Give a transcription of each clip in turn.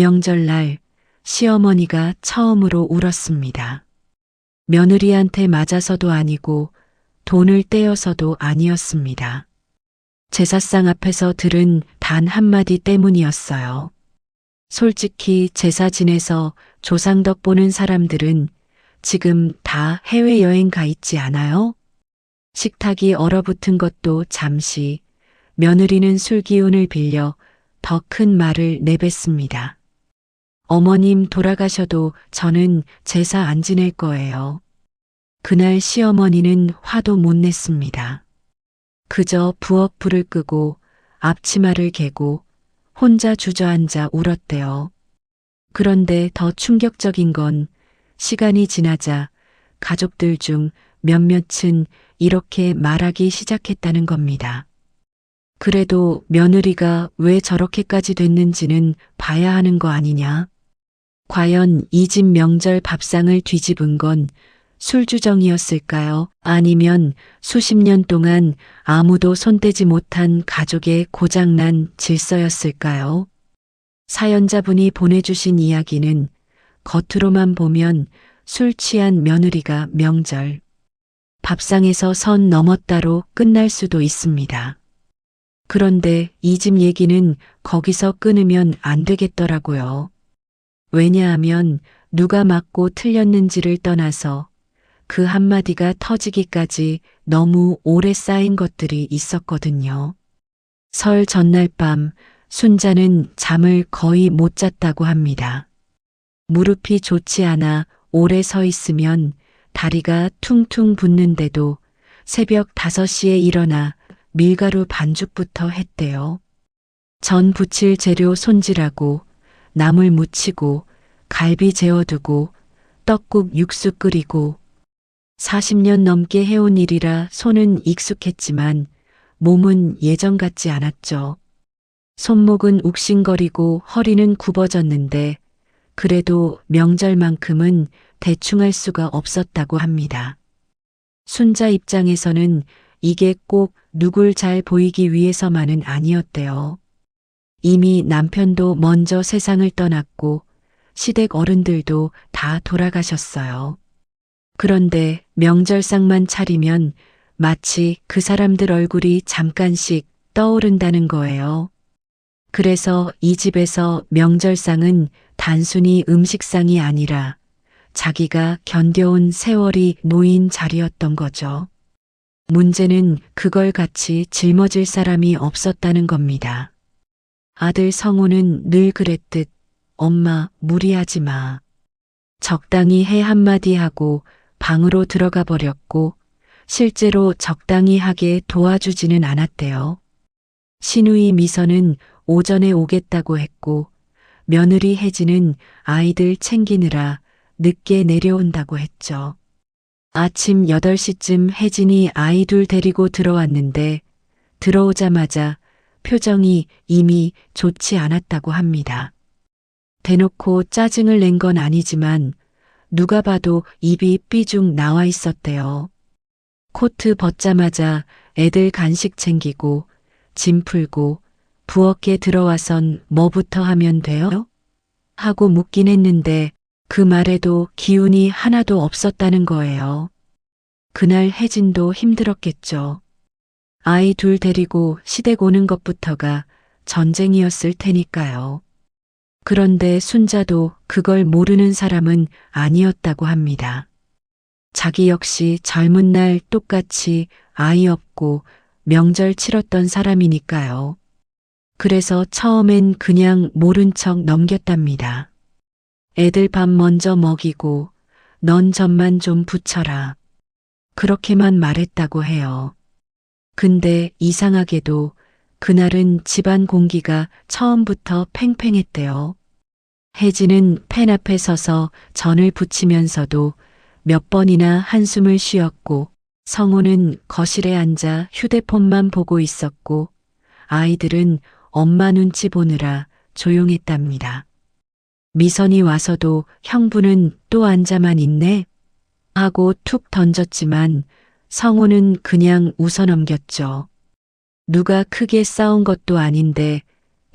명절날 시어머니가 처음으로 울었습니다. 며느리한테 맞아서도 아니고 돈을 떼어서도 아니었습니다. 제사상 앞에서 들은 단 한마디 때문이었어요. 솔직히 제사 지내서 조상덕 보는 사람들은 지금 다 해외여행 가 있지 않아요? 식탁이 얼어붙은 것도 잠시, 며느리는 술 기운을 빌려 더 큰 말을 내뱉습니다. 어머님 돌아가셔도 저는 제사 안 지낼 거예요. 그날 시어머니는 화도 못 냈습니다. 그저 부엌 불을 끄고 앞치마를 개고 혼자 주저앉아 울었대요. 그런데 더 충격적인 건 시간이 지나자 가족들 중 몇몇은 이렇게 말하기 시작했다는 겁니다. 그래도 며느리가 왜 저렇게까지 됐는지는 봐야 하는 거 아니냐? 과연 이 집 명절 밥상을 뒤집은 건 술주정이었을까요? 아니면 수십 년 동안 아무도 손대지 못한 가족의 고장난 질서였을까요? 사연자분이 보내주신 이야기는 겉으로만 보면 술 취한 며느리가 명절, 밥상에서 선 넘었다로 끝날 수도 있습니다. 그런데 이 집 얘기는 거기서 끊으면 안 되겠더라고요. 왜냐하면 누가 맞고 틀렸는지를 떠나서 그 한마디가 터지기까지 너무 오래 쌓인 것들이 있었거든요. 설 전날 밤 순자는 잠을 거의 못 잤다고 합니다. 무릎이 좋지 않아 오래 서 있으면 다리가 퉁퉁 붓는데도 새벽 5시에 일어나 밀가루 반죽부터 했대요. 전 부칠 재료 손질하고 나물 무치고 갈비 재워두고 떡국 육수 끓이고 40년 넘게 해온 일이라 손은 익숙했지만 몸은 예전 같지 않았죠. 손목은 욱신거리고 허리는 굽어졌는데 그래도 명절만큼은 대충 할 수가 없었다고 합니다. 순자 입장에서는 이게 꼭 누굴 잘 보이기 위해서만은 아니었대요. 이미 남편도 먼저 세상을 떠났고 시댁 어른들도 다 돌아가셨어요. 그런데 명절상만 차리면 마치 그 사람들 얼굴이 잠깐씩 떠오른다는 거예요. 그래서 이 집에서 명절상은 단순히 음식상이 아니라 자기가 견뎌온 세월이 놓인 자리였던 거죠. 문제는 그걸 같이 짊어질 사람이 없었다는 겁니다. 아들 성우는 늘 그랬듯 엄마 무리하지 마. 적당히 해 한마디 하고 방으로 들어가 버렸고 실제로 적당히 하게 도와주지는 않았대요. 시누이 미선은 오전에 오겠다고 했고 며느리 혜진은 아이들 챙기느라 늦게 내려온다고 했죠. 아침 8시쯤 혜진이 아이 둘 데리고 들어왔는데 들어오자마자 표정이 이미 좋지 않았다고 합니다. 대놓고 짜증을 낸 건 아니지만 누가 봐도 입이 삐죽 나와 있었대요. 코트 벗자마자 애들 간식 챙기고 짐 풀고 부엌에 들어와선 뭐부터 하면 돼요? 하고 묻긴 했는데 그 말에도 기운이 하나도 없었다는 거예요. 그날 혜진도 힘들었겠죠. 아이 둘 데리고 시댁 오는 것부터가 전쟁이었을 테니까요. 그런데 순자도 그걸 모르는 사람은 아니었다고 합니다. 자기 역시 젊은 날 똑같이 아이 없고 명절 치렀던 사람이니까요. 그래서 처음엔 그냥 모른 척 넘겼답니다. 애들 밥 먼저 먹이고 넌 젖만 좀 붙여라. 그렇게만 말했다고 해요. 근데 이상하게도 그날은 집안 공기가 처음부터 팽팽했대요. 혜진은 펜 앞에 서서 전을 붙이면서도 몇 번이나 한숨을 쉬었고 성우는 거실에 앉아 휴대폰만 보고 있었고 아이들은 엄마 눈치 보느라 조용했답니다. 미선이 와서도 형부는 또 앉아만 있네 하고 툭 던졌지만 성우는 그냥 웃어넘겼죠. 누가 크게 싸운 것도 아닌데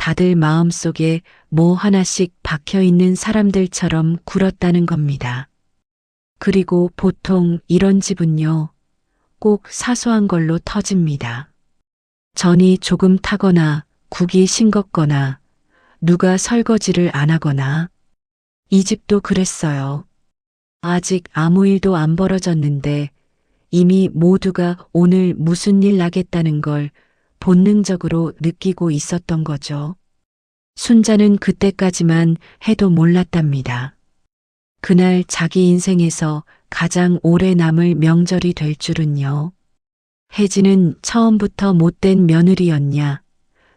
다들 마음속에 뭐 하나씩 박혀 있는 사람들처럼 굴었다는 겁니다. 그리고 보통 이런 집은요, 꼭 사소한 걸로 터집니다. 전이 조금 타거나 국이 싱겁거나 누가 설거지를 안 하거나. 이 집도 그랬어요. 아직 아무 일도 안 벌어졌는데 이미 모두가 오늘 무슨 일 나겠다는 걸 본능적으로 느끼고 있었던 거죠. 순자는 그때까지만 해도 몰랐답니다. 그날 자기 인생에서 가장 오래 남을 명절이 될 줄은요. 혜진은 처음부터 못된 며느리였냐?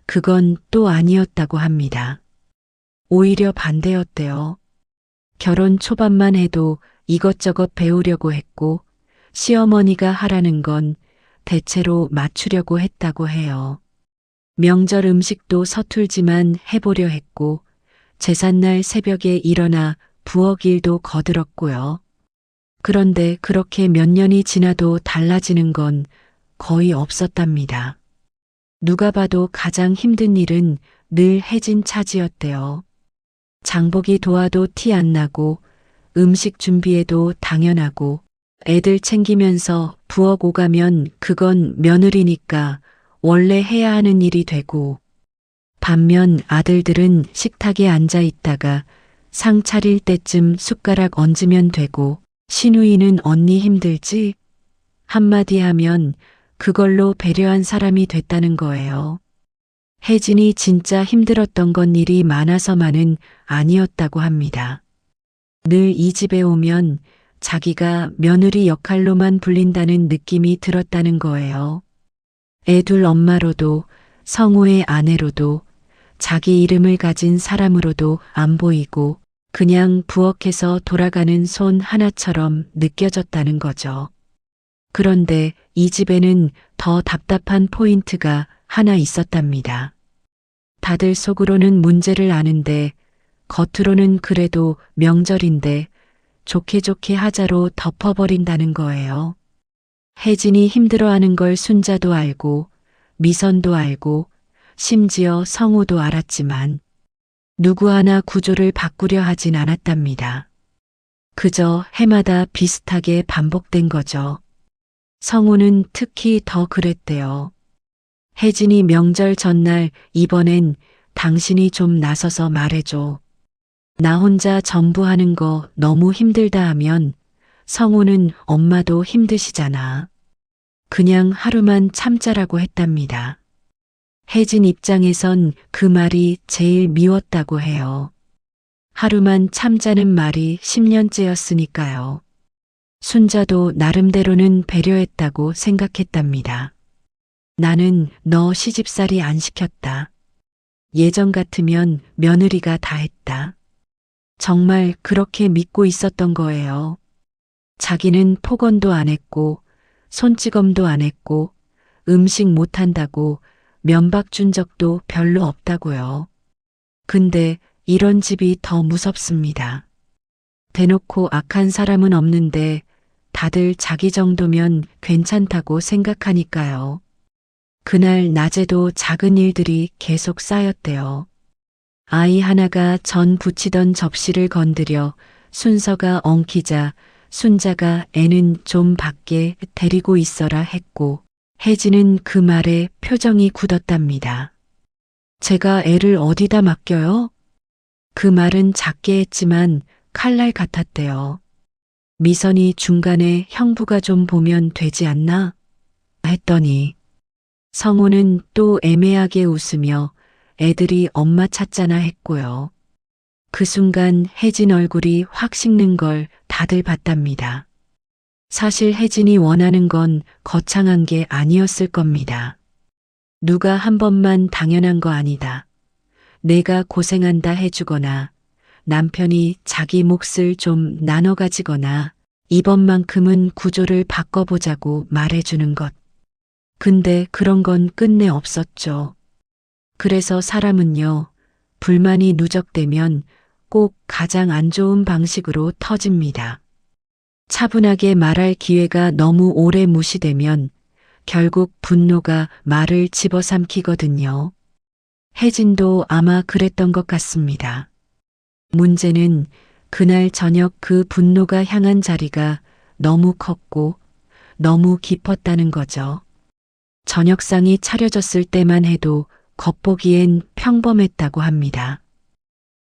그건 또 아니었다고 합니다. 오히려 반대였대요. 결혼 초반만 해도 이것저것 배우려고 했고 시어머니가 하라는 건 대체로 맞추려고 했다고 해요. 명절 음식도 서툴지만 해보려 했고 제삿날 새벽에 일어나 부엌 일도 거들었고요. 그런데 그렇게 몇 년이 지나도 달라지는 건 거의 없었답니다. 누가 봐도 가장 힘든 일은 늘 혜진 차지였대요. 장보기 도와도 티 안 나고 음식 준비해도 당연하고 애들 챙기면서 부엌 오가면 그건 며느리니까 원래 해야 하는 일이 되고 반면 아들들은 식탁에 앉아 있다가 상 차릴 때쯤 숟가락 얹으면 되고 시누이는 언니 힘들지? 한마디 하면 그걸로 배려한 사람이 됐다는 거예요. 혜진이 진짜 힘들었던 건 일이 많아서만은 아니었다고 합니다. 늘 이 집에 오면 자기가 며느리 역할로만 불린다는 느낌이 들었다는 거예요. 애둘 엄마로도 성우의 아내로도 자기 이름을 가진 사람으로도 안 보이고 그냥 부엌에서 돌아가는 손 하나처럼 느껴졌다는 거죠. 그런데 이 집에는 더 답답한 포인트가 하나 있었답니다. 다들 속으로는 문제를 아는데 겉으로는 그래도 명절인데 좋게 좋게 하자로 덮어버린다는 거예요. 혜진이 힘들어하는 걸 순자도 알고 미선도 알고 심지어 성우도 알았지만 누구 하나 구조를 바꾸려 하진 않았답니다. 그저 해마다 비슷하게 반복된 거죠. 성우는 특히 더 그랬대요. 혜진이 명절 전날 이번엔 당신이 좀 나서서 말해줘. 나 혼자 전부 하는 거 너무 힘들다 하면 성우는 엄마도 힘드시잖아. 그냥 하루만 참자라고 했답니다. 혜진 입장에선 그 말이 제일 미웠다고 해요. 하루만 참자는 말이 10년째였으니까요. 순자도 나름대로는 배려했다고 생각했답니다. 나는 너 시집살이 안 시켰다. 예전 같으면 며느리가 다 했다. 정말 그렇게 믿고 있었던 거예요. 자기는 폭언도 안 했고 손찌검도 안 했고 음식 못한다고 면박 준 적도 별로 없다고요. 근데 이런 집이 더 무섭습니다. 대놓고 악한 사람은 없는데 다들 자기 정도면 괜찮다고 생각하니까요. 그날 낮에도 작은 일들이 계속 쌓였대요. 아이 하나가 전 부치던 접시를 건드려 순서가 엉키자 순자가 애는 좀 밖에 데리고 있어라 했고 혜진은 그 말에 표정이 굳었답니다. 제가 애를 어디다 맡겨요? 그 말은 작게 했지만 칼날 같았대요. 미선이 중간에 형부가 좀 보면 되지 않나? 했더니 성우는 또 애매하게 웃으며 애들이 엄마 찾잖아 했고요. 그 순간 혜진 얼굴이 확 식는 걸 다들 봤답니다. 사실 혜진이 원하는 건 거창한 게 아니었을 겁니다. 누가 한 번만 당연한 거 아니다. 내가 고생한다 해주거나 남편이 자기 몫을 좀 나눠 가지거나 이번만큼은 구조를 바꿔보자고 말해주는 것. 근데 그런 건 끝내 없었죠. 그래서 사람은요, 불만이 누적되면 꼭 가장 안 좋은 방식으로 터집니다. 차분하게 말할 기회가 너무 오래 무시되면 결국 분노가 말을 집어삼키거든요. 혜진도 아마 그랬던 것 같습니다. 문제는 그날 저녁 그 분노가 향한 자리가 너무 컸고 너무 깊었다는 거죠. 저녁상이 차려졌을 때만 해도 겉보기엔 평범했다고 합니다.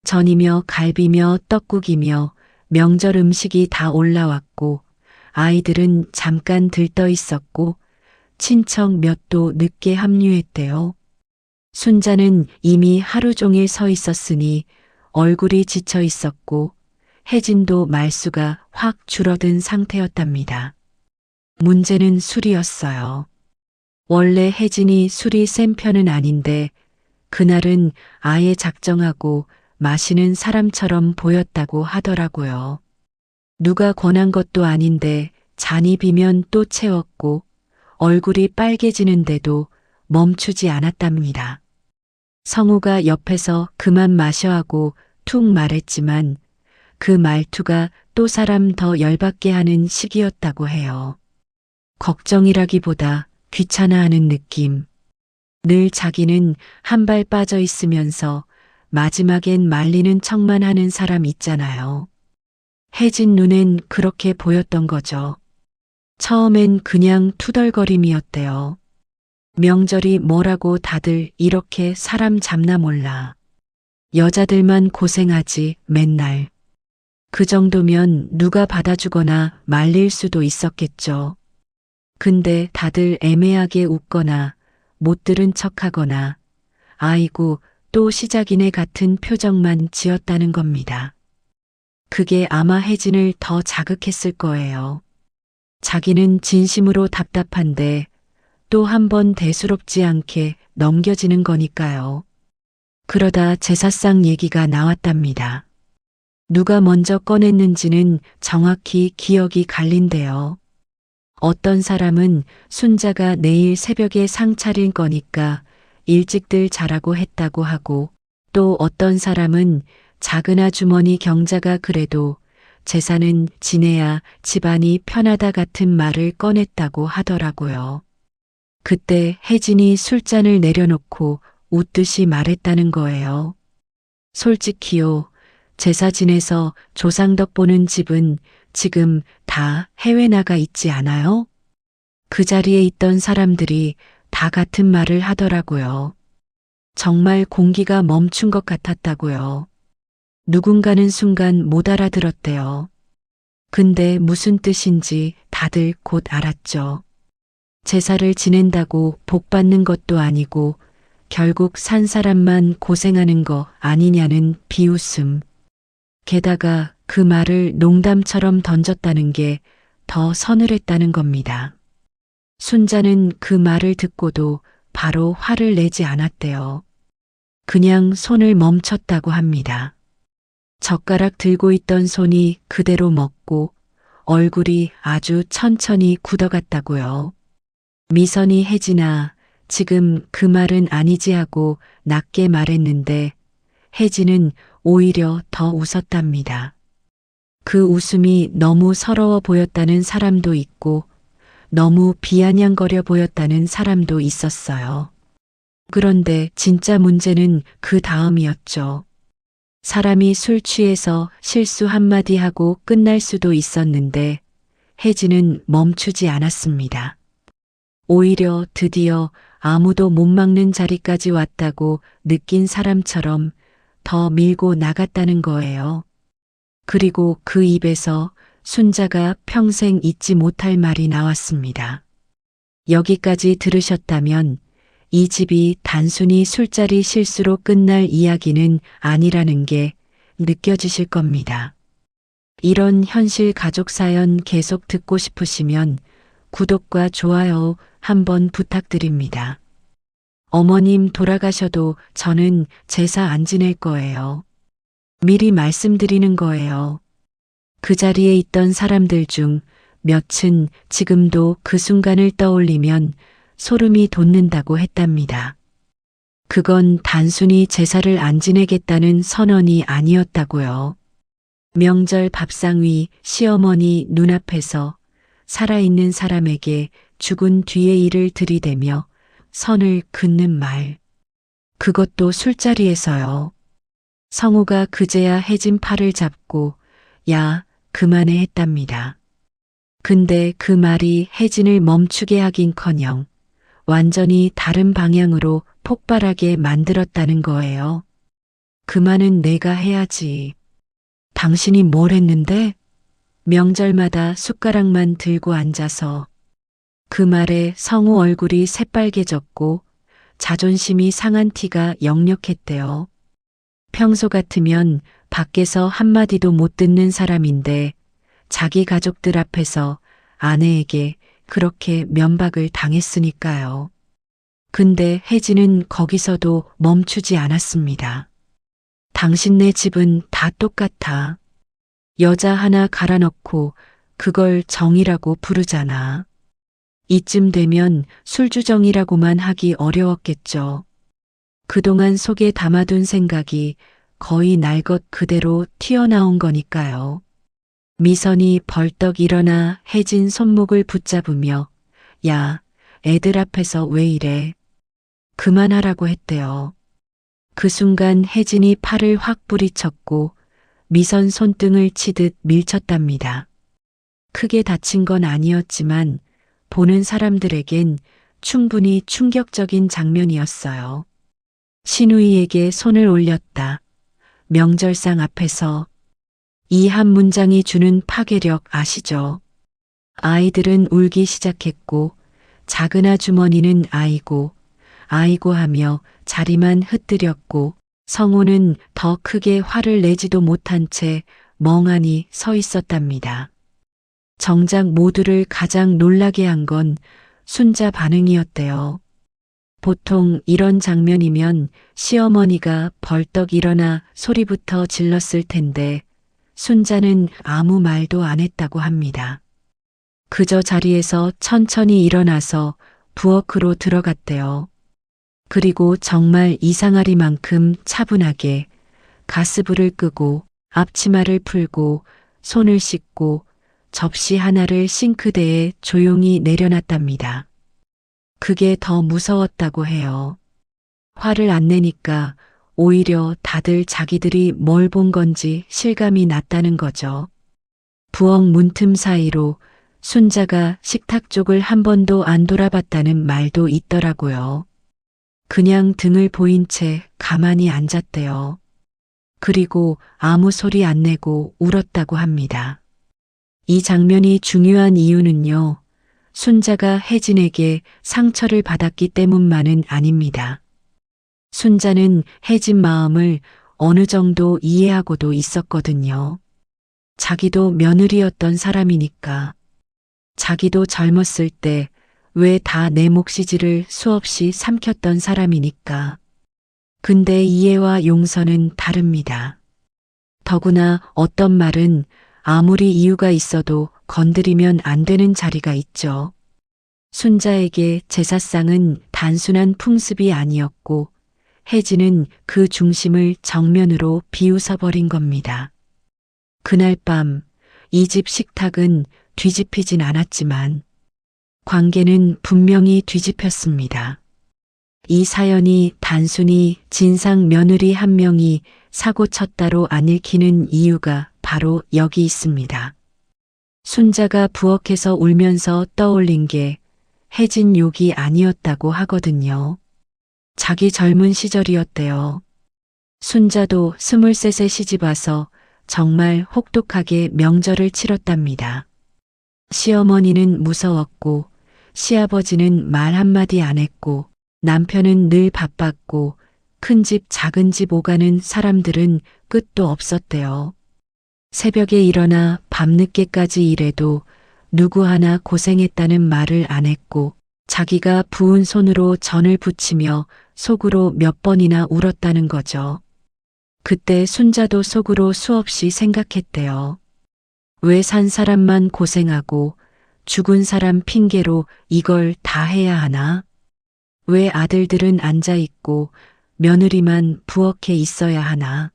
전이며 갈비며 떡국이며 명절 음식이 다 올라왔고 아이들은 잠깐 들떠 있었고 친척 몇도 늦게 합류했대요. 순자는 이미 하루 종일 서 있었으니 얼굴이 지쳐 있었고 혜진도 말수가 확 줄어든 상태였답니다. 문제는 술이었어요. 원래 혜진이 술이 센 편은 아닌데 그날은 아예 작정하고 마시는 사람처럼 보였다고 하더라고요. 누가 권한 것도 아닌데 잔이 비면 또 채웠고 얼굴이 빨개지는데도 멈추지 않았답니다. 성우가 옆에서 그만 마셔 하고 툭 말했지만 그 말투가 또 사람 더 열받게 하는 시기였다고 해요. 걱정이라기보다 귀찮아하는 느낌. 늘 자기는 한 발 빠져 있으면서 마지막엔 말리는 척만 하는 사람 있잖아요. 혜진 눈엔 그렇게 보였던 거죠. 처음엔 그냥 투덜거림이었대요. 명절이 뭐라고 다들 이렇게 사람 잡나 몰라. 여자들만 고생하지 맨날. 그 정도면 누가 받아주거나 말릴 수도 있었겠죠. 근데 다들 애매하게 웃거나 못 들은 척하거나 아이고 또 시작이네 같은 표정만 지었다는 겁니다. 그게 아마 혜진을 더 자극했을 거예요. 자기는 진심으로 답답한데 또 한 번 대수롭지 않게 넘겨지는 거니까요. 그러다 제사상 얘기가 나왔답니다. 누가 먼저 꺼냈는지는 정확히 기억이 갈린대요. 어떤 사람은 순자가 내일 새벽에 상 차릴 거니까 일찍들 자라고 했다고 하고 또 어떤 사람은 작은 아주머니 경자가 그래도 제사는 지내야 집안이 편하다 같은 말을 꺼냈다고 하더라고요. 그때 혜진이 술잔을 내려놓고 웃듯이 말했다는 거예요. 솔직히요, 제사 지내서 조상덕 보는 집은 지금 다 해외 나가 있지 않아요? 그 자리에 있던 사람들이 다 같은 말을 하더라고요. 정말 공기가 멈춘 것 같았다고요. 누군가는 순간 못 알아들었대요. 근데 무슨 뜻인지 다들 곧 알았죠. 제사를 지낸다고 복 받는 것도 아니고 결국 산 사람만 고생하는 거 아니냐는 비웃음. 게다가 그 말을 농담처럼 던졌다는 게 더 서늘했다는 겁니다. 순자는 그 말을 듣고도 바로 화를 내지 않았대요. 그냥 손을 멈췄다고 합니다. 젓가락 들고 있던 손이 그대로 먹고 얼굴이 아주 천천히 굳어갔다고요. 미선이 혜진아, 지금 그 말은 아니지 하고 낮게 말했는데 혜진은 오히려 더 웃었답니다. 그 웃음이 너무 서러워 보였다는 사람도 있고 너무 비아냥거려 보였다는 사람도 있었어요. 그런데 진짜 문제는 그 다음이었죠. 사람이 술 취해서 실수 한마디 하고 끝날 수도 있었는데 혜진은 멈추지 않았습니다. 오히려 드디어 아무도 못 막는 자리까지 왔다고 느낀 사람처럼 더 밀고 나갔다는 거예요. 그리고 그 입에서 순자가 평생 잊지 못할 말이 나왔습니다. 여기까지 들으셨다면 이 집이 단순히 술자리 실수로 끝날 이야기는 아니라는 게 느껴지실 겁니다. 이런 현실 가족 사연 계속 듣고 싶으시면 구독과 좋아요 한번 부탁드립니다. 어머님 돌아가셔도 저는 제사 안 지낼 거예요. 미리 말씀드리는 거예요. 그 자리에 있던 사람들 중 몇은 지금도 그 순간을 떠올리면 소름이 돋는다고 했답니다. 그건 단순히 제사를 안 지내겠다는 선언이 아니었다고요. 명절 밥상 위 시어머니 눈앞에서 살아있는 사람에게 죽은 뒤의 일을 들이대며 선을 긋는 말. 그것도 술자리에서요. 성우가 그제야 혜진 팔을 잡고 야, 그만해 했답니다. 근데 그 말이 혜진을 멈추게 하긴커녕 완전히 다른 방향으로 폭발하게 만들었다는 거예요. 그만은 내가 해야지. 당신이 뭘 했는데? 명절마다 숟가락만 들고 앉아서 그 말에 성우 얼굴이 새빨개졌고 자존심이 상한 티가 역력했대요. 평소 같으면 밖에서 한마디도 못 듣는 사람인데 자기 가족들 앞에서 아내에게 그렇게 면박을 당했으니까요. 근데 혜진은 거기서도 멈추지 않았습니다. 당신네 집은 다 똑같아. 여자 하나 갈아넣고 그걸 정이라고 부르잖아. 이쯤 되면 술주정이라고만 하기 어려웠겠죠. 그동안 속에 담아둔 생각이 거의 날 것 그대로 튀어나온 거니까요. 미선이 벌떡 일어나 혜진 손목을 붙잡으며 야, 애들 앞에서 왜 이래? 그만하라고 했대요. 그 순간 혜진이 팔을 확 부리쳤고 미선 손등을 치듯 밀쳤답니다. 크게 다친 건 아니었지만 보는 사람들에겐 충분히 충격적인 장면이었어요. 신우이에게 손을 올렸다. 명절상 앞에서 이 한 문장이 주는 파괴력 아시죠? 아이들은 울기 시작했고 작은 아주머니는 아이고 아이고 하며 자리만 흩뜨렸고 성우는 더 크게 화를 내지도 못한 채 멍하니 서 있었답니다. 정작 모두를 가장 놀라게 한 건 순자 반응이었대요. 보통 이런 장면이면 시어머니가 벌떡 일어나 소리부터 질렀을 텐데 순자는 아무 말도 안 했다고 합니다. 그저 자리에서 천천히 일어나서 부엌으로 들어갔대요. 그리고 정말 이상하리만큼 차분하게 가스불을 끄고 앞치마를 풀고 손을 씻고 접시 하나를 싱크대에 조용히 내려놨답니다. 그게 더 무서웠다고 해요. 화를 안 내니까 오히려 다들 자기들이 뭘 본 건지 실감이 났다는 거죠. 부엌 문틈 사이로 순자가 식탁 쪽을 한 번도 안 돌아봤다는 말도 있더라고요. 그냥 등을 보인 채 가만히 앉았대요. 그리고 아무 소리 안 내고 울었다고 합니다. 이 장면이 중요한 이유는요. 순자가 혜진에게 상처를 받았기 때문만은 아닙니다. 순자는 혜진 마음을 어느 정도 이해하고도 있었거든요. 자기도 며느리였던 사람이니까. 자기도 젊었을 때 왜 다 내 몫이지를 수없이 삼켰던 사람이니까. 근데 이해와 용서는 다릅니다. 더구나 어떤 말은 아무리 이유가 있어도 건드리면 안 되는 자리가 있죠. 순자에게 제사상은 단순한 풍습이 아니었고 혜진은 그 중심을 정면으로 비웃어버린 겁니다. 그날 밤 이 집 식탁은 뒤집히진 않았지만 관계는 분명히 뒤집혔습니다. 이 사연이 단순히 진상 며느리 한 명이 사고 쳤다로 안 읽히는 이유가 바로 여기 있습니다. 순자가 부엌에서 울면서 떠올린 게 혜진 욕이 아니었다고 하거든요. 자기 젊은 시절이었대요. 순자도 23세 시집와서 정말 혹독하게 명절을 치렀답니다. 시어머니는 무서웠고 시아버지는 말 한마디 안 했고 남편은 늘 바빴고 큰 집 작은 집 오가는 사람들은 끝도 없었대요. 새벽에 일어나 밤늦게까지 일해도 누구 하나 고생했다는 말을 안 했고 자기가 부은 손으로 전을 부치며 속으로 몇 번이나 울었다는 거죠. 그때 순자도 속으로 수없이 생각했대요. 왜 산 사람만 고생하고 죽은 사람 핑계로 이걸 다 해야 하나? 왜 아들들은 앉아있고 며느리만 부엌에 있어야 하나?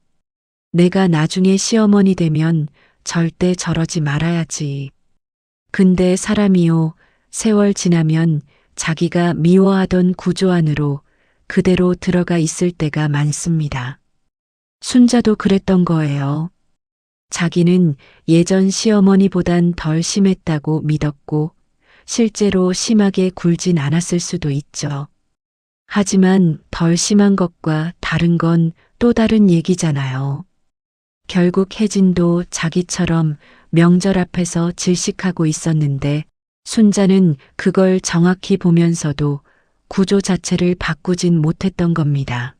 내가 나중에 시어머니 되면 절대 저러지 말아야지. 근데 사람이요, 세월 지나면 자기가 미워하던 구조 안으로 그대로 들어가 있을 때가 많습니다. 순자도 그랬던 거예요. 자기는 예전 시어머니보단 덜 심했다고 믿었고 실제로 심하게 굴진 않았을 수도 있죠. 하지만 덜 심한 것과 다른 건 또 다른 얘기잖아요. 결국 혜진도 자기처럼 명절 앞에서 질식하고 있었는데 순자는 그걸 정확히 보면서도 구조 자체를 바꾸진 못했던 겁니다.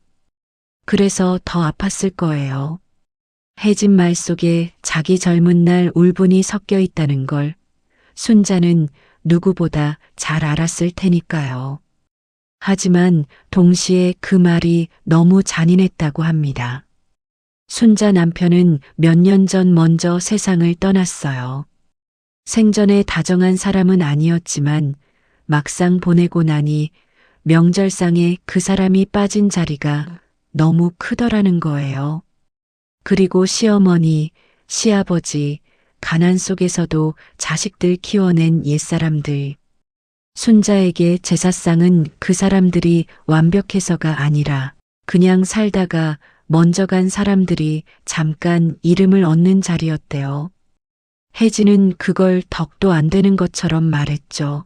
그래서 더 아팠을 거예요. 혜진 말 속에 자기 젊은 날 울분이 섞여 있다는 걸 순자는 누구보다 잘 알았을 테니까요. 하지만 동시에 그 말이 너무 잔인했다고 합니다. 순자 남편은 몇 년 전 먼저 세상을 떠났어요. 생전에 다정한 사람은 아니었지만 막상 보내고 나니 명절상에 그 사람이 빠진 자리가 너무 크더라는 거예요. 그리고 시어머니, 시아버지, 가난 속에서도 자식들 키워낸 옛사람들. 순자에게 제사상은 그 사람들이 완벽해서가 아니라 그냥 살다가 먼저 간 사람들이 잠깐 이름을 얻는 자리였대요. 혜진은 그걸 덕도 안 되는 것처럼 말했죠.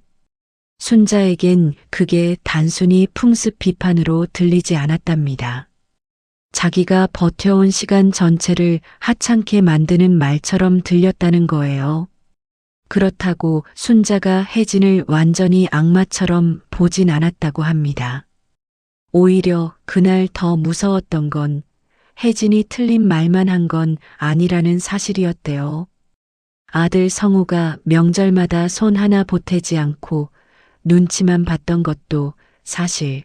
순자에겐 그게 단순히 풍습 비판으로 들리지 않았답니다. 자기가 버텨온 시간 전체를 하찮게 만드는 말처럼 들렸다는 거예요. 그렇다고 순자가 혜진을 완전히 악마처럼 보진 않았다고 합니다. 오히려 그날 더 무서웠던 건 혜진이 틀린 말만 한 건 아니라는 사실이었대요. 아들 성우가 명절마다 손 하나 보태지 않고 눈치만 봤던 것도 사실,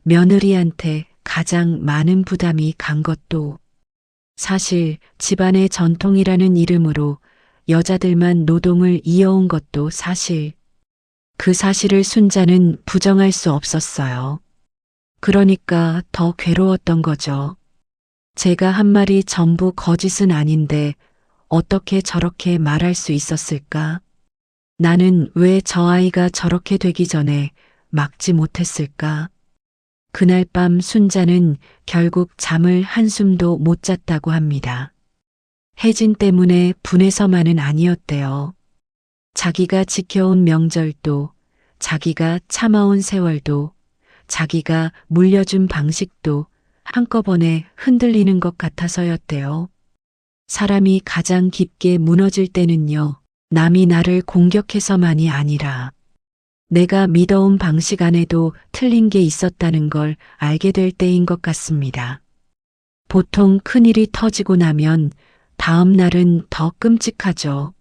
며느리한테 가장 많은 부담이 간 것도 사실, 집안의 전통이라는 이름으로 여자들만 노동을 이어온 것도 사실. 그 사실을 순자는 부정할 수 없었어요. 그러니까 더 괴로웠던 거죠. 제가 한 말이 전부 거짓은 아닌데 어떻게 저렇게 말할 수 있었을까? 나는 왜 저 아이가 저렇게 되기 전에 막지 못했을까? 그날 밤 순자는 결국 잠을 한숨도 못 잤다고 합니다. 혜진 때문에 분해서만은 아니었대요. 자기가 지켜온 명절도, 자기가 참아온 세월도, 자기가 물려준 방식도 한꺼번에 흔들리는 것 같아서였대요. 사람이 가장 깊게 무너질 때는요, 남이 나를 공격해서만이 아니라 내가 믿어온 방식 안에도 틀린 게 있었다는 걸 알게 될 때인 것 같습니다. 보통 큰일이 터지고 나면 다음 날은 더 끔찍하죠.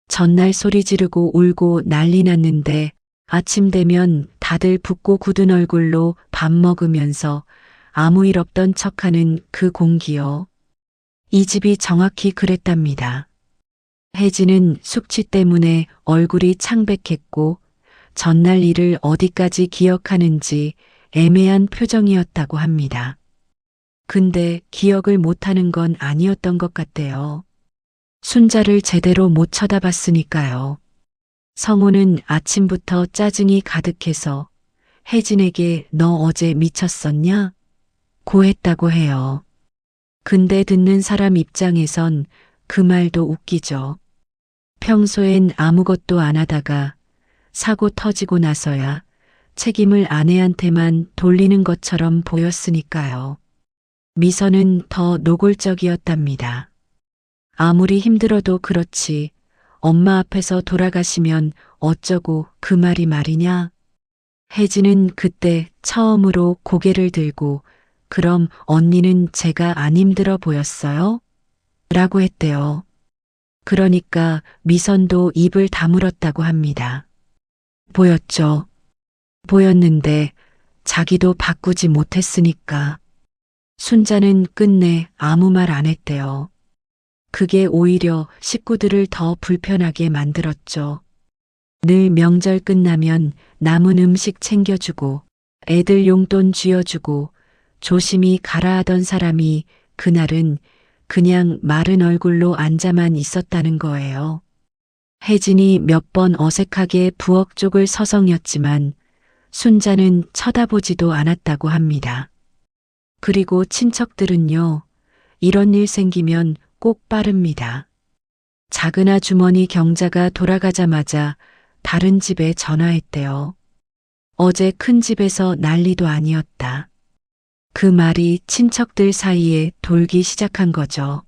전날 소리 지르고 울고 난리 났는데 아침 되면 다들 붓고 굳은 얼굴로 밥 먹으면서 아무 일 없던 척하는 그 공기요. 이 집이 정확히 그랬답니다. 혜진은 숙취 때문에 얼굴이 창백했고 전날 일을 어디까지 기억하는지 애매한 표정이었다고 합니다. 근데 기억을 못하는 건 아니었던 것 같대요. 순자를 제대로 못 쳐다봤으니까요. 성우는 아침부터 짜증이 가득해서 혜진에게 너 어제 미쳤었냐? 고 했다고 해요. 근데 듣는 사람 입장에선 그 말도 웃기죠. 평소엔 아무것도 안 하다가 사고 터지고 나서야 책임을 아내한테만 돌리는 것처럼 보였으니까요. 미선은 더 노골적이었답니다. 아무리 힘들어도 그렇지 엄마 앞에서 돌아가시면 어쩌고 그 말이 말이냐? 혜진은 그때 처음으로 고개를 들고 그럼 언니는 제가 안 힘들어 보였어요? 라고 했대요. 그러니까 미선도 입을 다물었다고 합니다. 보였죠. 보였는데 자기도 바꾸지 못했으니까. 순자는 끝내 아무 말 안 했대요. 그게 오히려 식구들을 더 불편하게 만들었죠. 늘 명절 끝나면 남은 음식 챙겨주고 애들 용돈 쥐어주고 조심히 가라 하던 사람이 그날은 그냥 마른 얼굴로 앉아만 있었다는 거예요. 혜진이 몇 번 어색하게 부엌 쪽을 서성였지만 순자는 쳐다보지도 않았다고 합니다. 그리고 친척들은요, 이런 일 생기면 꼭 빠릅니다. 작은 아주머니 경자가 돌아가자마자 다른 집에 전화했대요. 어제 큰 집에서 난리도 아니었다. 그 말이 친척들 사이에 돌기 시작한 거죠.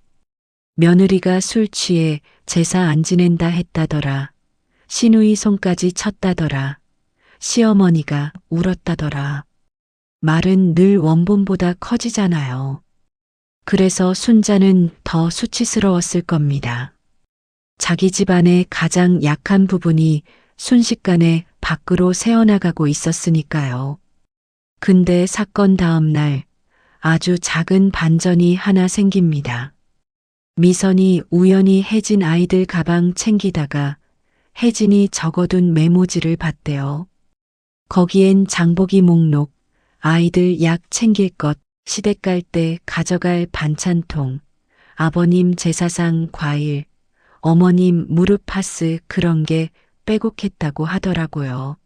며느리가 술 취해 제사 안 지낸다 했다더라. 시누이 손까지 쳤다더라. 시어머니가 울었다더라. 말은 늘 원본보다 커지잖아요. 그래서 순자는 더 수치스러웠을 겁니다. 자기 집안의 가장 약한 부분이 순식간에 밖으로 새어나가고 있었으니까요. 근데 사건 다음 날 아주 작은 반전이 하나 생깁니다. 미선이 우연히 혜진 아이들 가방 챙기다가 혜진이 적어둔 메모지를 봤대요. 거기엔 장보기 목록, 아이들 약 챙길 것, 시댁 갈 때 가져갈 반찬통, 아버님 제사상 과일, 어머님 무릎 파스 그런 게 빼곡했다고 하더라고요.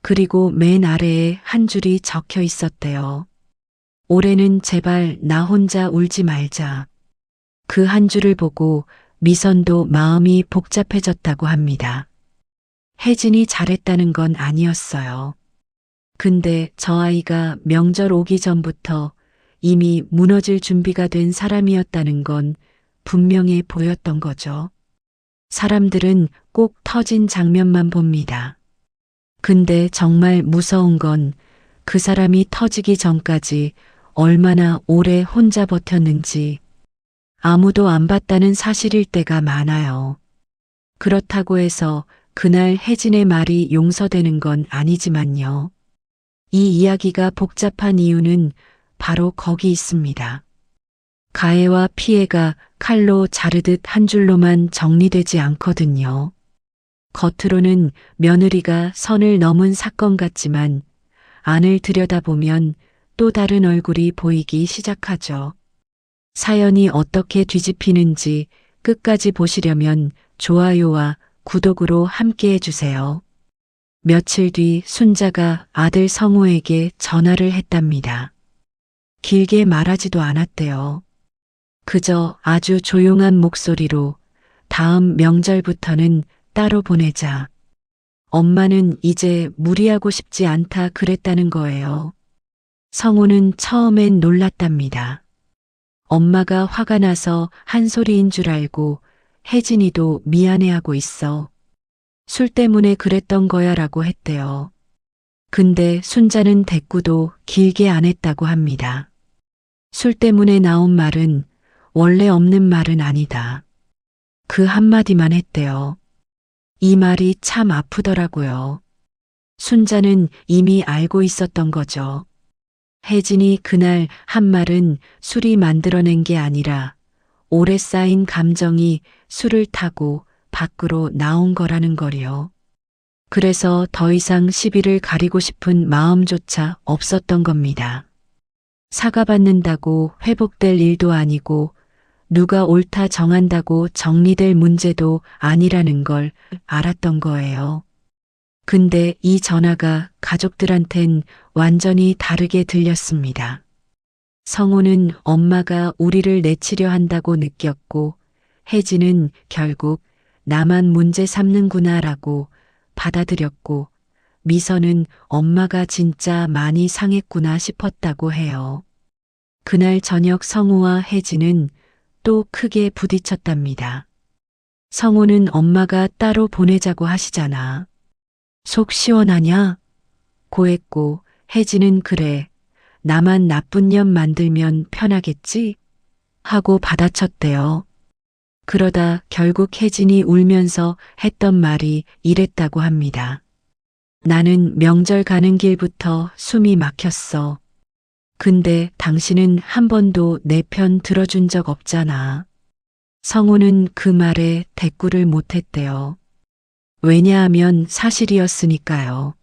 그리고 맨 아래에 한 줄이 적혀 있었대요. 올해는 제발 나 혼자 울지 말자. 그 한 줄을 보고 미선도 마음이 복잡해졌다고 합니다. 혜진이 잘했다는 건 아니었어요. 근데 저 아이가 명절 오기 전부터 이미 무너질 준비가 된 사람이었다는 건 분명해 보였던 거죠. 사람들은 꼭 터진 장면만 봅니다. 근데 정말 무서운 건 그 사람이 터지기 전까지 얼마나 오래 혼자 버텼는지 아무도 안 봤다는 사실일 때가 많아요. 그렇다고 해서 그날 혜진의 말이 용서되는 건 아니지만요. 이 이야기가 복잡한 이유는 바로 거기 있습니다. 가해와 피해가 칼로 자르듯 한 줄로만 정리되지 않거든요. 겉으로는 며느리가 선을 넘은 사건 같지만 안을 들여다보면 또 다른 얼굴이 보이기 시작하죠. 사연이 어떻게 뒤집히는지 끝까지 보시려면 좋아요와 구독으로 함께 해주세요. 며칠 뒤 순자가 아들 성우에게 전화를 했답니다. 길게 말하지도 않았대요. 그저 아주 조용한 목소리로 다음 명절부터는 따로 보내자. 엄마는 이제 무리하고 싶지 않다 그랬다는 거예요. 성우는 처음엔 놀랐답니다. 엄마가 화가 나서 한 소리인 줄 알고 혜진이도 미안해하고 있어. 술 때문에 그랬던 거야 라고 했대요. 근데 순자는 대꾸도 길게 안 했다고 합니다. 술 때문에 나온 말은 원래 없는 말은 아니다. 그 한마디만 했대요. 이 말이 참 아프더라고요. 순자는 이미 알고 있었던 거죠. 혜진이 그날 한 말은 술이 만들어낸 게 아니라 오래 쌓인 감정이 술을 타고 밖으로 나온 거라는 거리요. 그래서 더 이상 시비를 가리고 싶은 마음조차 없었던 겁니다. 사과받는다고 회복될 일도 아니고 누가 옳다 정한다고 정리될 문제도 아니라는 걸 알았던 거예요. 근데 이 전화가 가족들한텐 완전히 다르게 들렸습니다. 성우는 엄마가 우리를 내치려 한다고 느꼈고 혜진은 결국 나만 문제 삼는구나라고 받아들였고 미선은 엄마가 진짜 많이 상했구나 싶었다고 해요. 그날 저녁 성우와 혜진은 또 크게 부딪혔답니다. 성우는 엄마가 따로 보내자고 하시잖아. 속 시원하냐? 고했고 혜진은 그래. 나만 나쁜 년 만들면 편하겠지? 하고 받아쳤대요. 그러다 결국 혜진이 울면서 했던 말이 이랬다고 합니다. 나는 명절 가는 길부터 숨이 막혔어. 근데 당신은 한 번도 내 편 들어준 적 없잖아. 성우는 그 말에 대꾸를 못했대요. 왜냐하면 사실이었으니까요.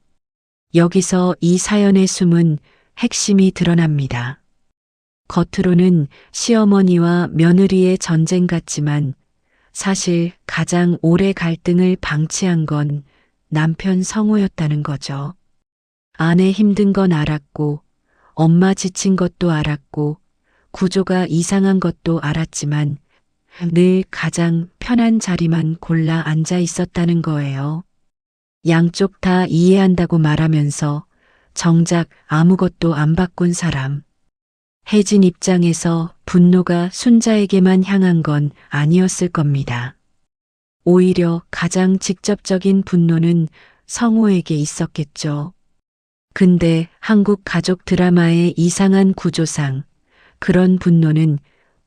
여기서 이 사연의 숨은 핵심이 드러납니다. 겉으로는 시어머니와 며느리의 전쟁 같지만 사실 가장 오래 갈등을 방치한 건 남편 성우였다는 거죠. 아내 힘든 건 알았고, 엄마 지친 것도 알았고, 구조가 이상한 것도 알았지만 늘 가장 편한 자리만 골라 앉아 있었다는 거예요. 양쪽 다 이해한다고 말하면서 정작 아무것도 안 바꾼 사람. 혜진 입장에서 분노가 순자에게만 향한 건 아니었을 겁니다. 오히려 가장 직접적인 분노는 성호에게 있었겠죠. 근데 한국 가족 드라마의 이상한 구조상 그런 분노는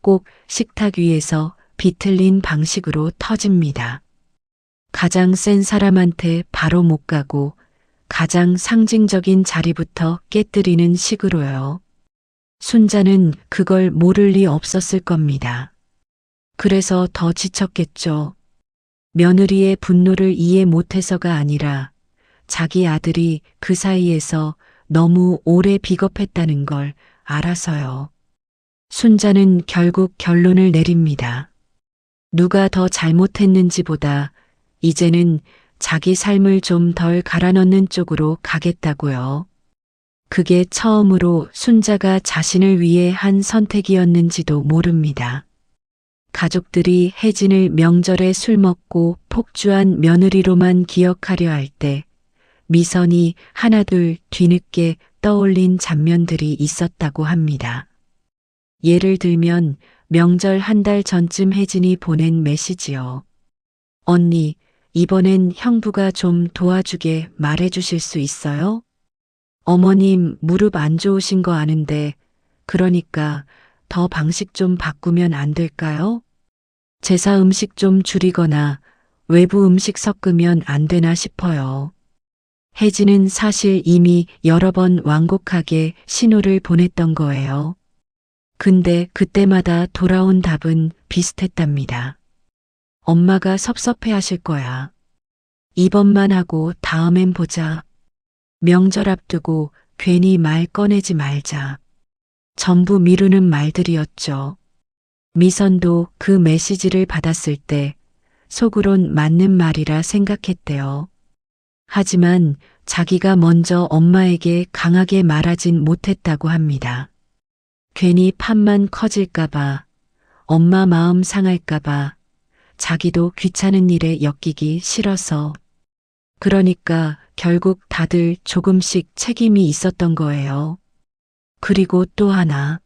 꼭 식탁 위에서 비틀린 방식으로 터집니다. 가장 센 사람한테 바로 못 가고 가장 상징적인 자리부터 깨뜨리는 식으로요. 순자는 그걸 모를 리 없었을 겁니다. 그래서 더 지쳤겠죠. 며느리의 분노를 이해 못해서가 아니라 자기 아들이 그 사이에서 너무 오래 비겁했다는 걸 알아서요. 순자는 결국 결론을 내립니다. 누가 더 잘못했는지보다 이제는 자기 삶을 좀 덜 갈아넣는 쪽으로 가겠다고요. 그게 처음으로 순자가 자신을 위해 한 선택이었는지도 모릅니다. 가족들이 혜진을 명절에 술 먹고 폭주한 며느리로만 기억하려 할 때 미선이 하나둘 뒤늦게 떠올린 장면들이 있었다고 합니다. 예를 들면 명절 한 달 전쯤 혜진이 보낸 메시지요. 언니, 이번엔 형부가 좀 도와주게 말해주실 수 있어요? 어머님 무릎 안 좋으신 거 아는데 그러니까 더 방식 좀 바꾸면 안 될까요? 제사 음식 좀 줄이거나 외부 음식 섞으면 안 되나 싶어요. 혜진은 사실 이미 여러 번 완곡하게 신호를 보냈던 거예요. 근데 그때마다 돌아온 답은 비슷했답니다. 엄마가 섭섭해 하실 거야. 이번만 하고 다음엔 보자. 명절 앞두고 괜히 말 꺼내지 말자. 전부 미루는 말들이었죠. 미선도 그 메시지를 받았을 때 속으론 맞는 말이라 생각했대요. 하지만 자기가 먼저 엄마에게 강하게 말하진 못했다고 합니다. 괜히 판만 커질까봐, 엄마 마음 상할까봐, 자기도 귀찮은 일에 엮이기 싫어서. 그러니까 결국 다들 조금씩 책임이 있었던 거예요. 그리고 또 하나.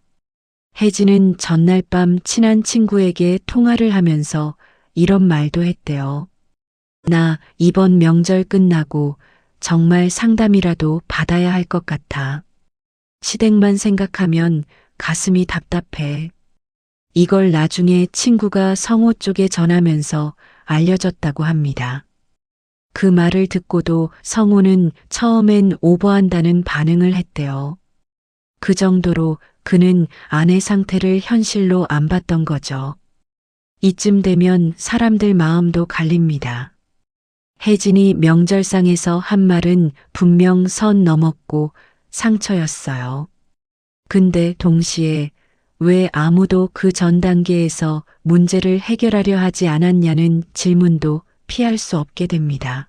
혜진은 전날 밤 친한 친구에게 통화를 하면서 이런 말도 했대요. 나 이번 명절 끝나고 정말 상담이라도 받아야 할 것 같아. 시댁만 생각하면 가슴이 답답해. 이걸 나중에 친구가 성호 쪽에 전하면서 알려졌다고 합니다. 그 말을 듣고도 성호는 처음엔 오버한다는 반응을 했대요. 그 정도로 그는 아내 상태를 현실로 안 봤던 거죠. 이쯤 되면 사람들 마음도 갈립니다. 혜진이 명절상에서 한 말은 분명 선 넘었고 상처였어요. 근데 동시에 왜 아무도 그 전 단계에서 문제를 해결하려 하지 않았냐는 질문도 피할 수 없게 됩니다.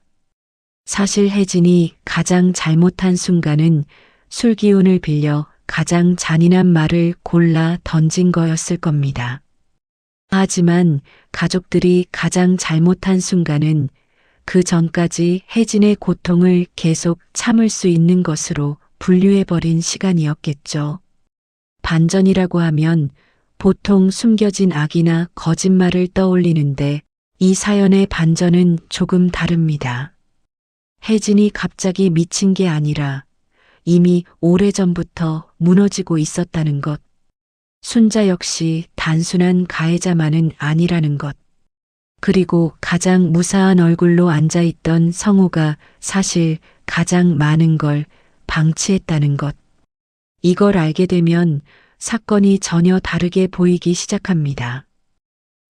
사실 혜진이 가장 잘못한 순간은 술 기운을 빌려 가장 잔인한 말을 골라 던진 거였을 겁니다. 하지만 가족들이 가장 잘못한 순간은 그 전까지 혜진의 고통을 계속 참을 수 있는 것으로 분류해버린 시간이었겠죠. 반전이라고 하면 보통 숨겨진 악이나 거짓말을 떠올리는데 이 사연의 반전은 조금 다릅니다. 혜진이 갑자기 미친 게 아니라 이미 오래전부터 무너지고 있었다는 것. 순자 역시 단순한 가해자만은 아니라는 것. 그리고 가장 무사한 얼굴로 앉아있던 성호가 사실 가장 많은 걸 방치했다는 것. 이걸 알게 되면 사건이 전혀 다르게 보이기 시작합니다.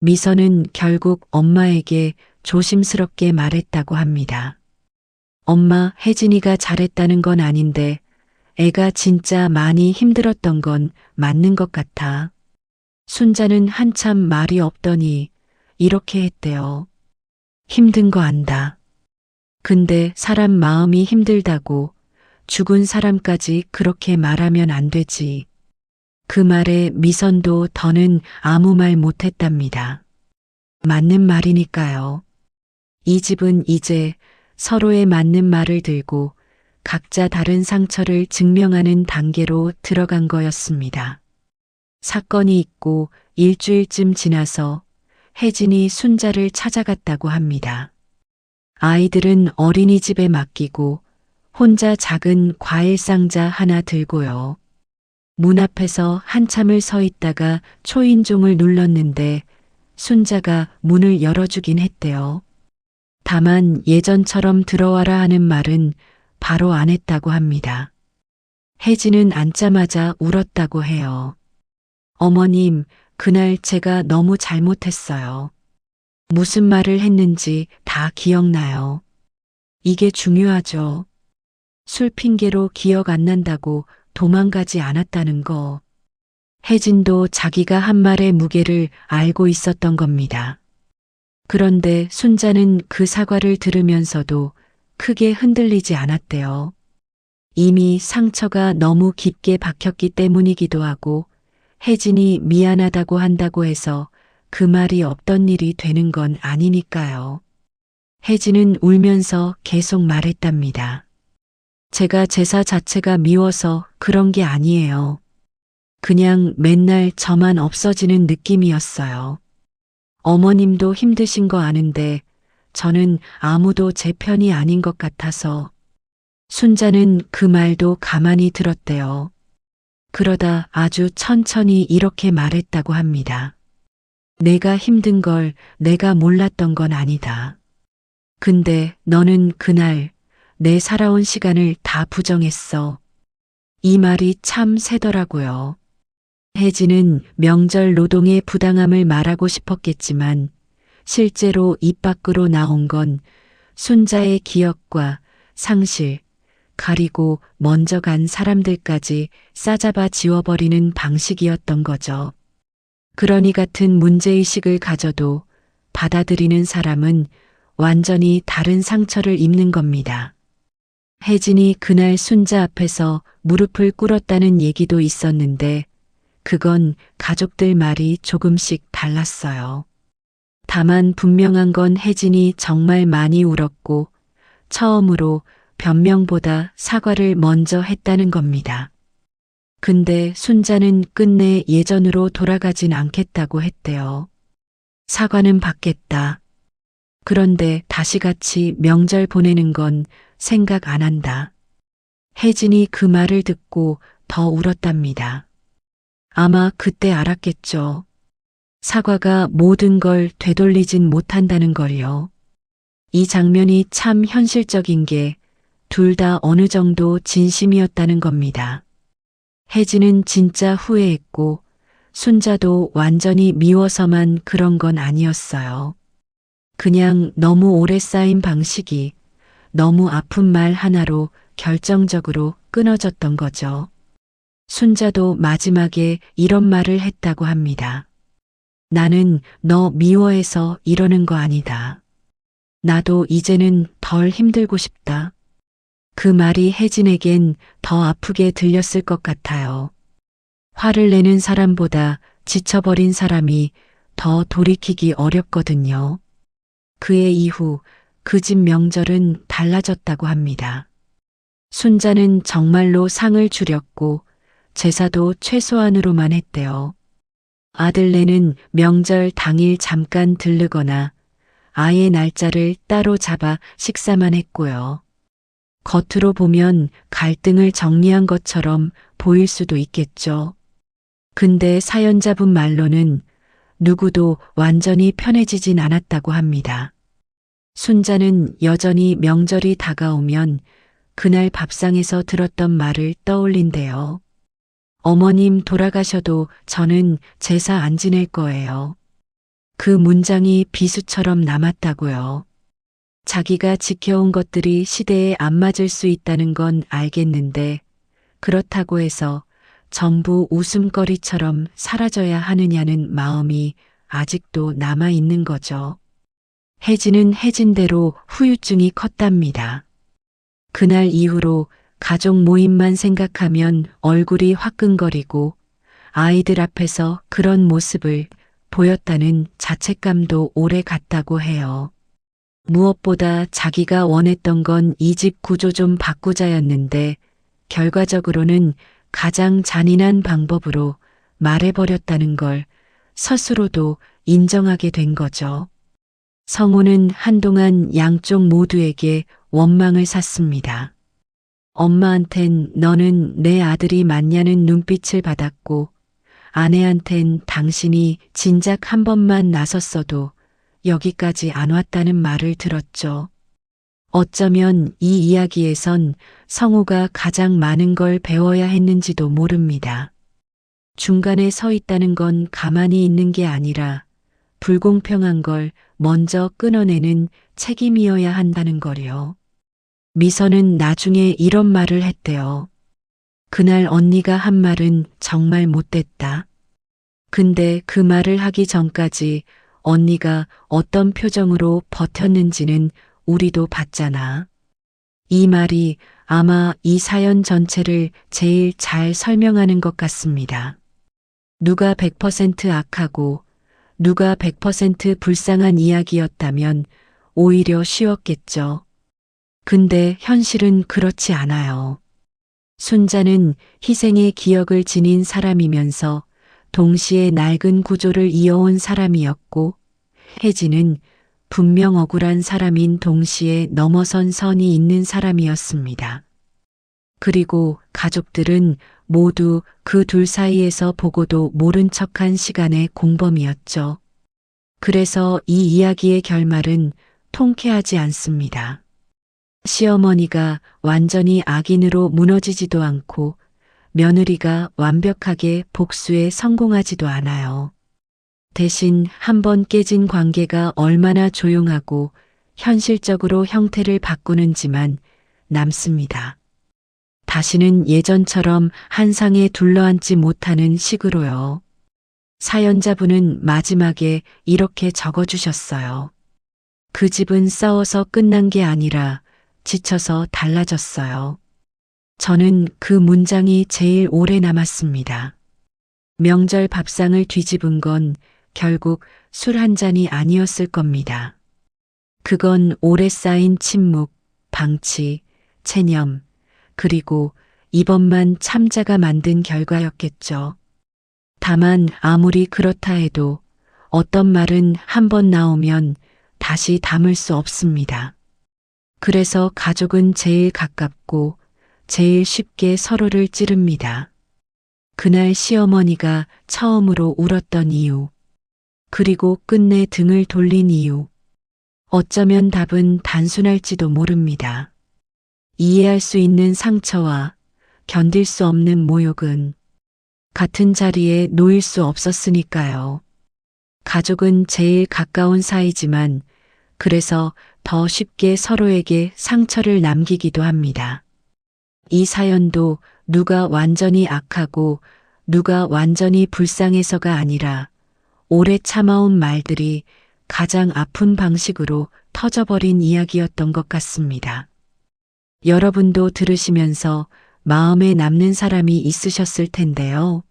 미선은 결국 엄마에게 조심스럽게 말했다고 합니다. 엄마, 혜진이가 잘했다는 건 아닌데 애가 진짜 많이 힘들었던 건 맞는 것 같아. 순자는 한참 말이 없더니 이렇게 했대요. 힘든 거 안다. 근데 사람 마음이 힘들다고 죽은 사람까지 그렇게 말하면 안 되지. 그 말에 미선도 더는 아무 말 못했답니다. 맞는 말이니까요. 이 집은 이제 서로의 맞는 말을 들고 각자 다른 상처를 증명하는 단계로 들어간 거였습니다. 사건이 있고 일주일쯤 지나서 혜진이 순자를 찾아갔다고 합니다. 아이들은 어린이집에 맡기고 혼자 작은 과일 상자 하나 들고요. 문 앞에서 한참을 서 있다가 초인종을 눌렀는데 순자가 문을 열어주긴 했대요. 다만 예전처럼 들어와라 하는 말은 바로 안 했다고 합니다. 혜진은 앉자마자 울었다고 해요. 어머님, 그날 제가 너무 잘못했어요. 무슨 말을 했는지 다 기억나요. 이게 중요하죠. 술 핑계로 기억 안 난다고 도망가지 않았다는 거. 혜진도 자기가 한 말의 무게를 알고 있었던 겁니다. 그런데 순자는 그 사과를 들으면서도 크게 흔들리지 않았대요. 이미 상처가 너무 깊게 박혔기 때문이기도 하고 혜진이 미안하다고 한다고 해서 그 말이 없던 일이 되는 건 아니니까요. 혜진은 울면서 계속 말했답니다. 제가 제사 자체가 미워서 그런 게 아니에요. 그냥 맨날 저만 없어지는 느낌이었어요. 어머님도 힘드신 거 아는데 저는 아무도 제 편이 아닌 것 같아서. 순자는 그 말도 가만히 들었대요. 그러다 아주 천천히 이렇게 말했다고 합니다. 내가 힘든 걸 내가 몰랐던 건 아니다. 근데 너는 그날 내 살아온 시간을 다 부정했어. 이 말이 참 세더라고요. 혜진은 명절 노동의 부당함을 말하고 싶었겠지만 실제로 입 밖으로 나온 건 순자의 기억과 상실, 가리고 먼저 간 사람들까지 싸잡아 지워버리는 방식이었던 거죠. 그러니 같은 문제의식을 가져도 받아들이는 사람은 완전히 다른 상처를 입는 겁니다. 혜진이 그날 순자 앞에서 무릎을 꿇었다는 얘기도 있었는데 그건 가족들 말이 조금씩 달랐어요. 다만 분명한 건 혜진이 정말 많이 울었고 처음으로 변명보다 사과를 먼저 했다는 겁니다. 근데 순자는 끝내 예전으로 돌아가진 않겠다고 했대요. 사과는 받겠다. 그런데 다시 같이 명절 보내는 건 생각 안 한다. 혜진이 그 말을 듣고 더 울었답니다. 아마 그때 알았겠죠. 사과가 모든 걸 되돌리진 못한다는 걸요. 이 장면이 참 현실적인 게 둘 다 어느 정도 진심이었다는 겁니다. 혜진은 진짜 후회했고 순자도 완전히 미워서만 그런 건 아니었어요. 그냥 너무 오래 쌓인 방식이 너무 아픈 말 하나로 결정적으로 끊어졌던 거죠. 순자도 마지막에 이런 말을 했다고 합니다. 나는 너 미워해서 이러는 거 아니다. 나도 이제는 덜 힘들고 싶다. 그 말이 혜진에겐 더 아프게 들렸을 것 같아요. 화를 내는 사람보다 지쳐버린 사람이 더 돌이키기 어렵거든요. 그의 이후 그 집 명절은 달라졌다고 합니다. 순자는 정말로 상을 줄였고 제사도 최소한으로만 했대요. 아들네는 명절 당일 잠깐 들르거나 아예 날짜를 따로 잡아 식사만 했고요. 겉으로 보면 갈등을 정리한 것처럼 보일 수도 있겠죠. 근데 사연자분 말로는 누구도 완전히 편해지진 않았다고 합니다. 순자는 여전히 명절이 다가오면 그날 밥상에서 들었던 말을 떠올린대요. 어머님 돌아가셔도 저는 제사 안 지낼 거예요. 그 문장이 비수처럼 남았다고요. 자기가 지켜온 것들이 시대에 안 맞을 수 있다는 건 알겠는데 그렇다고 해서 전부 웃음거리처럼 사라져야 하느냐는 마음이 아직도 남아 있는 거죠. 혜진은 혜진대로 후유증이 컸답니다. 그날 이후로 가족 모임만 생각하면 얼굴이 화끈거리고 아이들 앞에서 그런 모습을 보였다는 자책감도 오래 갔다고 해요. 무엇보다 자기가 원했던 건 이 집 구조 좀 바꾸자였는데 결과적으로는 가장 잔인한 방법으로 말해버렸다는 걸 스스로도 인정하게 된 거죠. 성우는 한동안 양쪽 모두에게 원망을 샀습니다. 엄마한텐 너는 내 아들이 맞냐는 눈빛을 받았고 아내한텐 당신이 진작 한 번만 나섰어도 여기까지 안 왔다는 말을 들었죠. 어쩌면 이 이야기에선 성우가 가장 많은 걸 배워야 했는지도 모릅니다. 중간에 서 있다는 건 가만히 있는 게 아니라 불공평한 걸 먼저 끊어내는 책임이어야 한다는 거요. 미선은 나중에 이런 말을 했대요. 그날 언니가 한 말은 정말 못됐다. 근데 그 말을 하기 전까지 언니가 어떤 표정으로 버텼는지는 우리도 봤잖아. 이 말이 아마 이 사연 전체를 제일 잘 설명하는 것 같습니다. 누가 100% 악하고 누가 100% 불쌍한 이야기였다면 오히려 쉬웠겠죠. 근데 현실은 그렇지 않아요. 순자는 희생의 기억을 지닌 사람이면서 동시에 낡은 구조를 이어온 사람이었고 혜진은 분명 억울한 사람인 동시에 넘어선 선이 있는 사람이었습니다. 그리고 가족들은 모두 그 둘 사이에서 보고도 모른 척한 시간의 공범이었죠. 그래서 이 이야기의 결말은 통쾌하지 않습니다. 시어머니가 완전히 악인으로 무너지지도 않고 며느리가 완벽하게 복수에 성공하지도 않아요. 대신 한 번 깨진 관계가 얼마나 조용하고 현실적으로 형태를 바꾸는지만 남습니다. 다시는 예전처럼 한상에 둘러앉지 못하는 식으로요. 사연자분은 마지막에 이렇게 적어주셨어요. 그 집은 싸워서 끝난 게 아니라 지쳐서 달라졌어요. 저는 그 문장이 제일 오래 남았습니다. 명절 밥상을 뒤집은 건 결국 술 한 잔이 아니었을 겁니다. 그건 오래 쌓인 침묵, 방치, 체념, 그리고 이번만 참자가 만든 결과였겠죠. 다만 아무리 그렇다 해도 어떤 말은 한 번 나오면 다시 담을 수 없습니다. 그래서 가족은 제일 가깝고 제일 쉽게 서로를 찌릅니다. 그날 시어머니가 처음으로 울었던 이유, 그리고 끝내 등을 돌린 이유. 어쩌면 답은 단순할지도 모릅니다. 이해할 수 있는 상처와 견딜 수 없는 모욕은 같은 자리에 놓일 수 없었으니까요. 가족은 제일 가까운 사이지만 그래서 더 쉽게 서로에게 상처를 남기기도 합니다. 이 사연도 누가 완전히 악하고 누가 완전히 불쌍해서가 아니라 오래 참아온 말들이 가장 아픈 방식으로 터져버린 이야기였던 것 같습니다. 여러분도 들으시면서 마음에 남는 사람이 있으셨을 텐데요.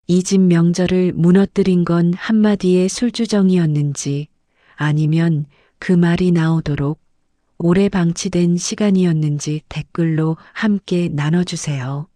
이 집 명절을 무너뜨린 건 한마디의 술주정이었는지 아니면 그 말이 나오도록 오래 방치된 시간이었는지 댓글로 함께 나눠주세요.